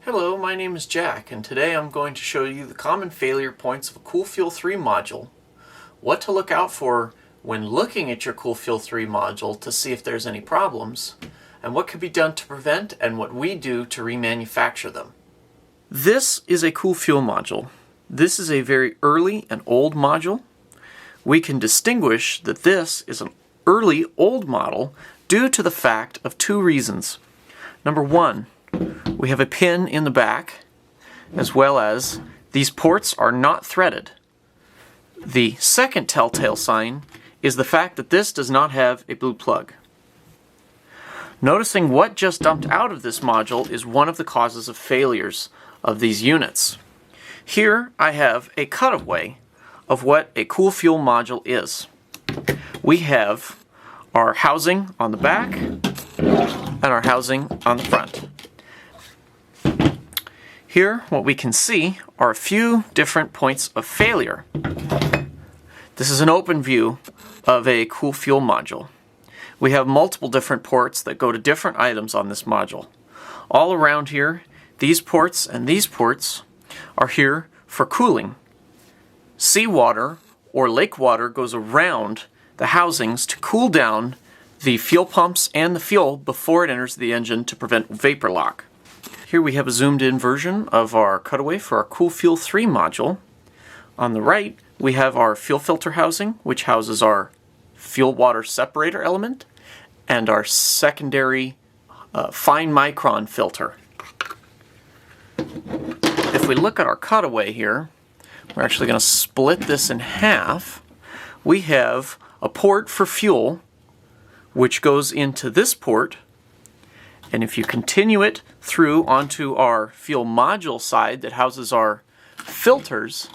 Hello, my name is Jack, and today I'm going to show you the common failure points of a CoolFuel 3 module, what to look out for when looking at your CoolFuel 3 module to see if there's any problems, and what can be done to prevent and what we do to remanufacture them. This is a CoolFuel module. This is a very early and old module. We can distinguish that this is an early old model due to the fact of two reasons. Number one, we have a pin in the back, as well as these ports are not threaded. The second telltale sign is the fact that this does not have a blue plug. Noticing what just dumped out of this module is one of the causes of failures of these units. Here I have a cutaway of what a CoolFuel module is. We have our housing on the back and our housing on the front. Here, what we can see are a few different points of failure. This is an open view of a CoolFuel module. We have multiple different ports that go to different items on this module. All around here, these ports and these ports are here for cooling. Seawater or lake water goes around the housings to cool down the fuel pumps and the fuel before it enters the engine to prevent vapor lock. Here we have a zoomed in version of our cutaway for our CoolFuel 3 module. On the right, we have our fuel filter housing, which houses our fuel water separator element and our secondary fine micron filter. If we look at our cutaway here, we're actually going to split this in half. We have a port for fuel, which goes into this port. And if you continue it through onto our fuel module side that houses our filters,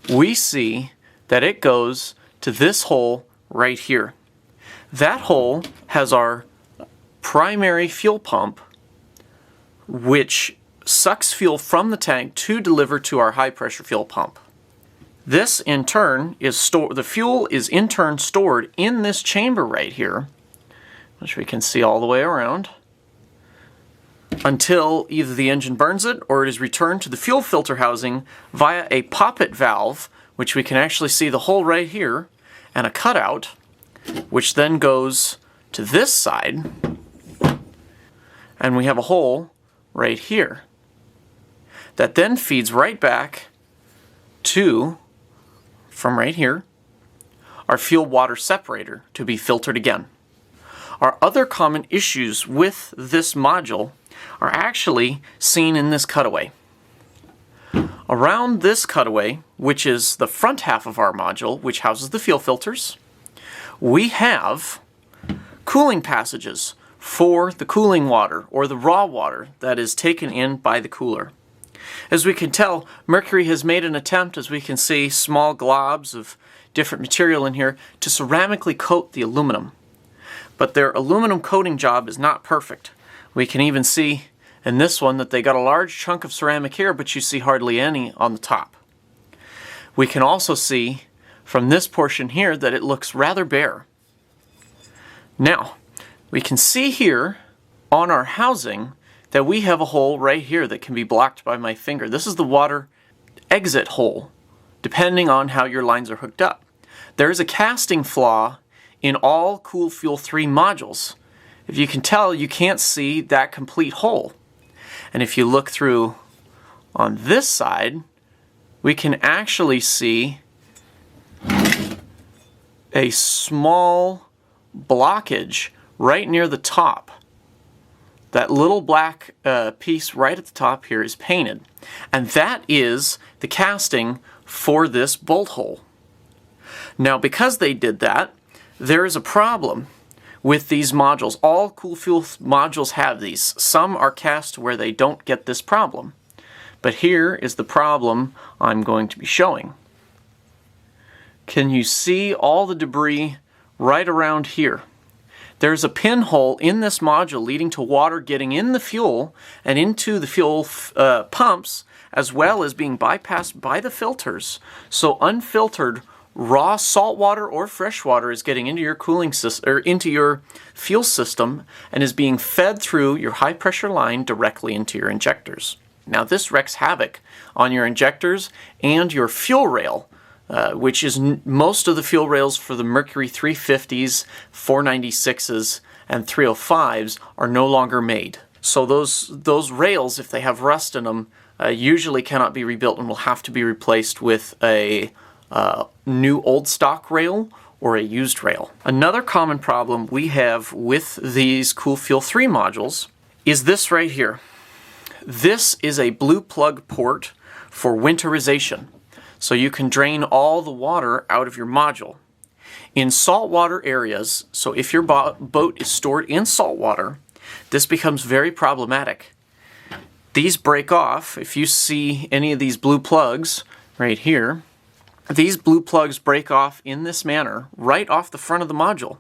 we see that it goes to this hole right here. That hole has our primary fuel pump, which sucks fuel from the tank to deliver to our high pressure fuel pump. This in turn is the fuel is in turn stored in this chamber right here, which we can see all the way around, until either the engine burns it or it is returned to the fuel filter housing via a poppet valve, which we can actually see the hole right here, and a cutout, which then goes to this side, and we have a hole right here that then feeds right back to, from right here, our fuel water separator to be filtered again. Our other common issues with this module are actually seen in this cutaway. Around this cutaway, which is the front half of our module, which houses the fuel filters, we have cooling passages for the cooling water or the raw water that is taken in by the cooler. As we can tell, Mercury has made an attempt, as we can see small globs of different material in here, to ceramically coat the aluminum. But their aluminum coating job is not perfect. We can even see in this one that they got a large chunk of ceramic here, but you see hardly any on the top. We can also see from this portion here that it looks rather bare. Now, we can see here on our housing that we have a hole right here that can be blocked by my finger. This is the water exit hole, depending on how your lines are hooked up. There is a casting flaw in all CoolFuel 3 modules. If you can tell, you can't see that complete hole. And if you look through on this side, we can actually see a small blockage right near the top. That little black piece right at the top here is painted. And that is the casting for this bolt hole. Now, because they did that, there is a problem with these modules. All CoolFuel modules have these. Some are cast where they don't get this problem. But here is the problem I'm going to be showing. Can you see all the debris right around here? There's a pinhole in this module leading to water getting in the fuel and into the fuel pumps, as well as being bypassed by the filters. So unfiltered raw salt water or fresh water is getting into your cooling system or into your fuel system and is being fed through your high pressure line directly into your injectors. Now this wreaks havoc on your injectors and your fuel rail, which is most of the fuel rails for the Mercury 350s, 496s, and 305s are no longer made. So those rails, if they have rust in them, usually cannot be rebuilt and will have to be replaced with a new old stock rail or a used rail. Another common problem we have with these Cool Fuel 3 modules is this right here. This is a blue plug port for winterization, so you can drain all the water out of your module. In saltwater areas, so if your boat is stored in salt water, this becomes very problematic. These break off. If you see any of these blue plugs right here, these blue plugs break off in this manner right off the front of the module.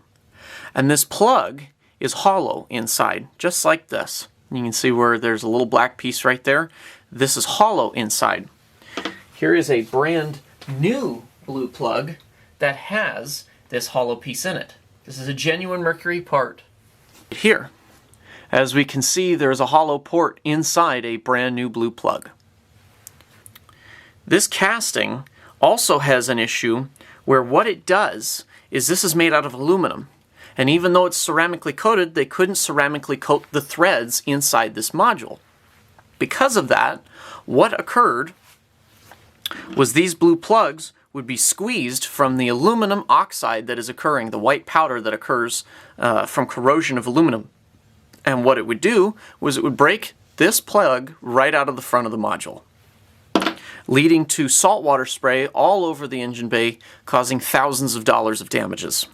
And this plug is hollow inside, just like this. You can see where there's a little black piece right there. This is hollow inside. Here is a brand new blue plug that has this hollow piece in it. This is a genuine Mercury part. Here, as we can see, there's a hollow port inside a brand new blue plug. This casting also has an issue where what it does is this is made out of aluminum. And even though it's ceramically coated, they couldn't ceramically coat the threads inside this module. Because of that, what occurred was these blue plugs would be squeezed from the aluminum oxide that is occurring, the white powder that occurs from corrosion of aluminum. And what it would do was it would break this plug right out of the front of the module, leading to saltwater spray all over the engine bay, causing thousands of dollars of damages.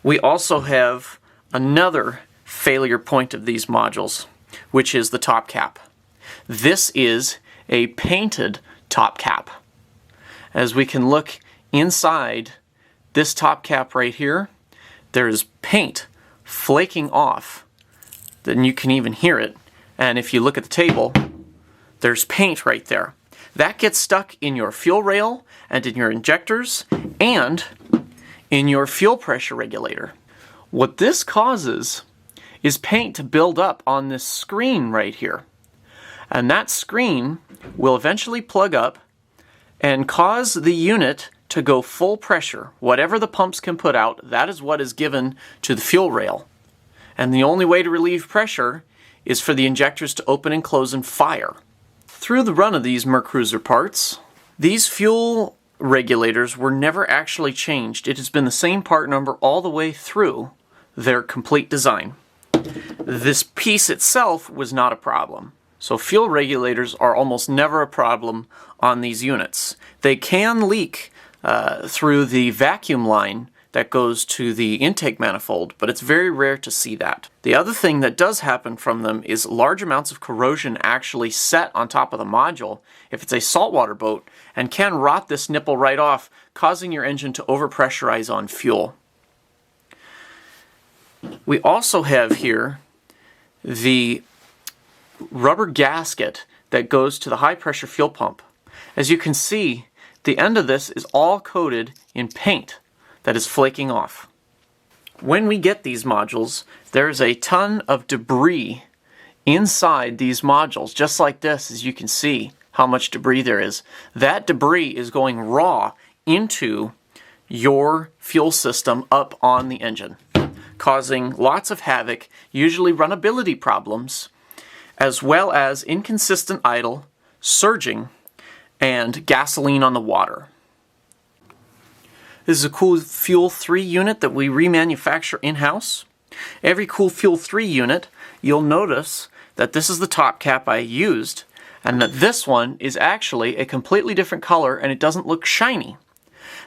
We also have another failure point of these modules, which is the top cap. This is a painted top cap. As we can look inside this top cap right here, there is paint flaking off. Then you can even hear it. And if you look at the table, there's paint right there. That gets stuck in your fuel rail and in your injectors and in your fuel pressure regulator. What this causes is paint to build up on this screen right here. And that screen will eventually plug up and cause the unit to go full pressure. Whatever the pumps can put out, that is what is given to the fuel rail. And the only way to relieve pressure is for the injectors to open and close and fire. Through the run of these Mercruiser parts, these fuel regulators were never actually changed. It has been the same part number all the way through their complete design. This piece itself was not a problem. So fuel regulators are almost never a problem on these units. They can leak through the vacuum line that goes to the intake manifold, but it's very rare to see that. The other thing that does happen from them is large amounts of corrosion actually set on top of the module if it's a saltwater boat and can rot this nipple right off, causing your engine to overpressurize on fuel. We also have here the rubber gasket that goes to the high pressure fuel pump. As you can see, the end of this is all coated in paint that is flaking off. When we get these modules, there's a ton of debris inside these modules, just like this, as you can see how much debris there is. That debris is going raw into your fuel system up on the engine, causing lots of havoc, usually runnability problems, as well as inconsistent idle, surging, and gasoline on the water. This is a Cool Fuel 3 unit that we remanufacture in-house. Every Cool Fuel 3 unit, you'll notice that this is the top cap I used, and that this one is actually a completely different color and it doesn't look shiny.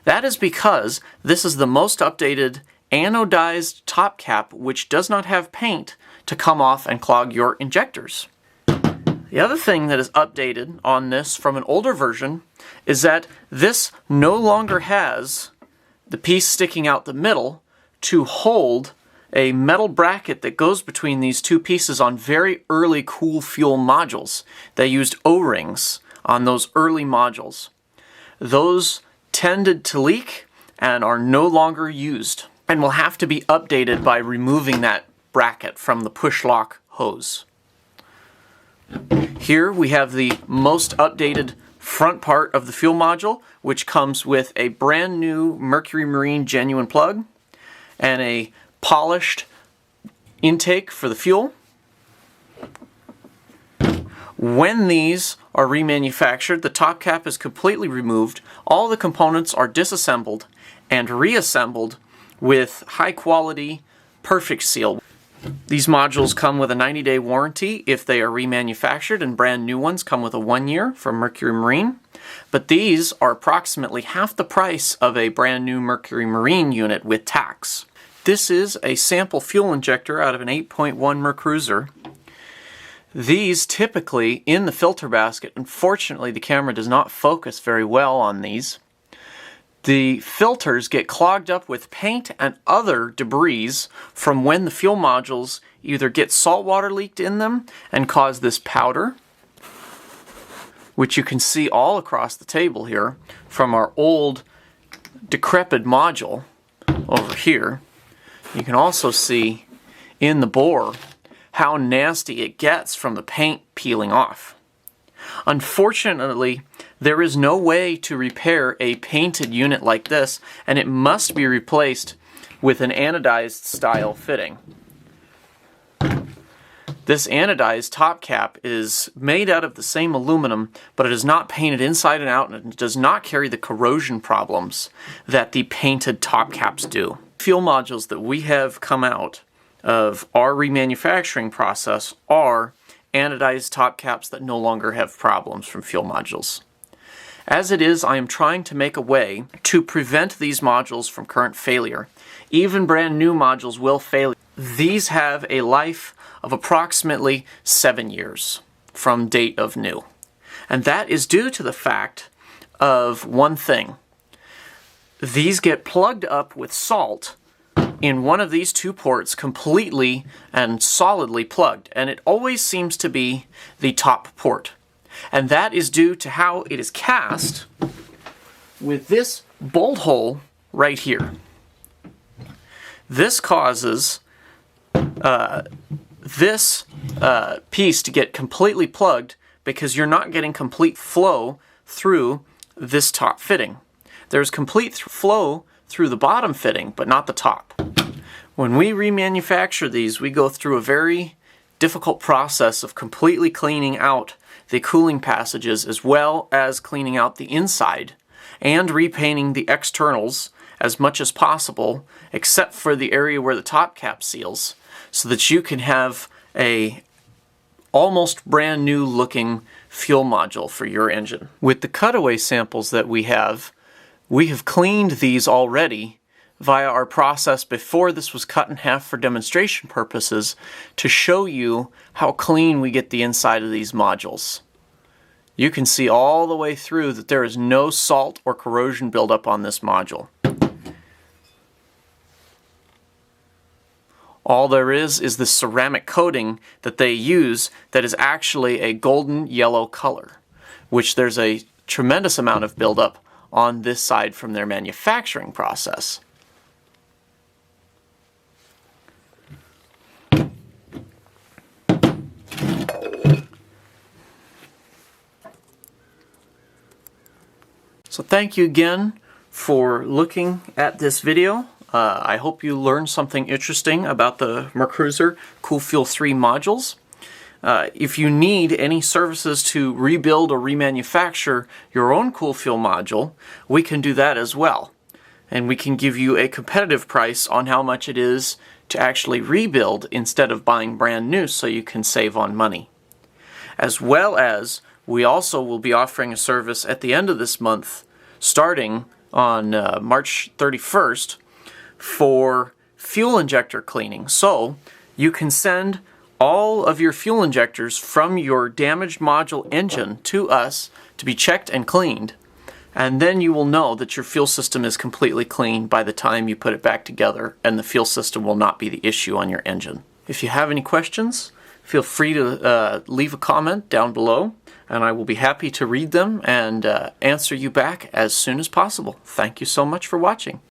That is because this is the most updated anodized top cap, which does not have paint to come off and clog your injectors. The other thing that is updated on this from an older version is that this no longer has the piece sticking out the middle to hold a metal bracket that goes between these two pieces on very early Cool Fuel modules. They used O-rings on those early modules. those tended to leak and are no longer used, and will have to be updated by removing that bracket from the push lock hose. Here we have the most updated front part of the fuel module, which comes with a brand new Mercury Marine genuine plug and a polished intake for the fuel. When these are remanufactured, the top cap is completely removed, all the components are disassembled and reassembled with high quality perfect seal. These modules come with a 90-day warranty if they are remanufactured, and brand new ones come with a 1 year from Mercury Marine. But these are approximately half the price of a brand new Mercury Marine unit with tax. This is a sample fuel injector out of an 8.1 Mercruiser. These typically in the filter basket, unfortunately the camera does not focus very well on these. The filters get clogged up with paint and other debris from when the fuel modules either get salt water leaked in them and cause this powder, which you can see all across the table here from our old decrepit module over here. You can also see in the bore how nasty it gets from the paint peeling off. Unfortunately, there is no way to repair a painted unit like this, and it must be replaced with an anodized style fitting. This anodized top cap is made out of the same aluminum, but it is not painted inside and out, and it does not carry the corrosion problems that the painted top caps do. Fuel modules that we have come out of our remanufacturing process are anodized top caps that no longer have problems from fuel modules. As it is, I am trying to make a way to prevent these modules from current failure. Even brand new modules will fail. These have a life of approximately 7 years from date of new. And that is due to the fact of one thing. These get plugged up with salt in one of these two ports, completely and solidly plugged, and it always seems to be the top port. And that is due to how it is cast with this bolt hole right here. This causes this piece to get completely plugged because you're not getting complete flow through this top fitting. There's complete flow through the bottom fitting, but not the top. When we remanufacture these, we go through a very difficult process of completely cleaning out the cooling passages as well as cleaning out the inside and repainting the externals as much as possible, except for the area where the top cap seals, so that you can have a almost brand new looking fuel module for your engine. With the Cutaway samples that we have cleaned these already via our process before this was cut in half for demonstration purposes to show you how clean we get the inside of these modules. You can see all the way through that there is no salt or corrosion buildup on this module. All there is the ceramic coating that they use that is actually a golden yellow color, which there's a tremendous amount of buildup on this side from their manufacturing process. So thank you again for looking at this video. I hope you learned something interesting about the Mercruiser Cool Fuel 3 modules. If you need any services to rebuild or remanufacture your own Cool Fuel module, we can do that as well. And we can give you a competitive price on how much it is to actually rebuild instead of buying brand new, so you can save on money. As well as we also will be offering a service at the end of this month, starting on March 31st, for fuel injector cleaning. So you can send all of your fuel injectors from your damaged module engine to us to be checked and cleaned, and then you will know that your fuel system is completely clean by the time you put it back together, and the fuel system will not be the issue on your engine. If you have any questions, feel free to leave a comment down below. and I will be happy to read them and answer you back as soon as possible. Thank you so much for watching.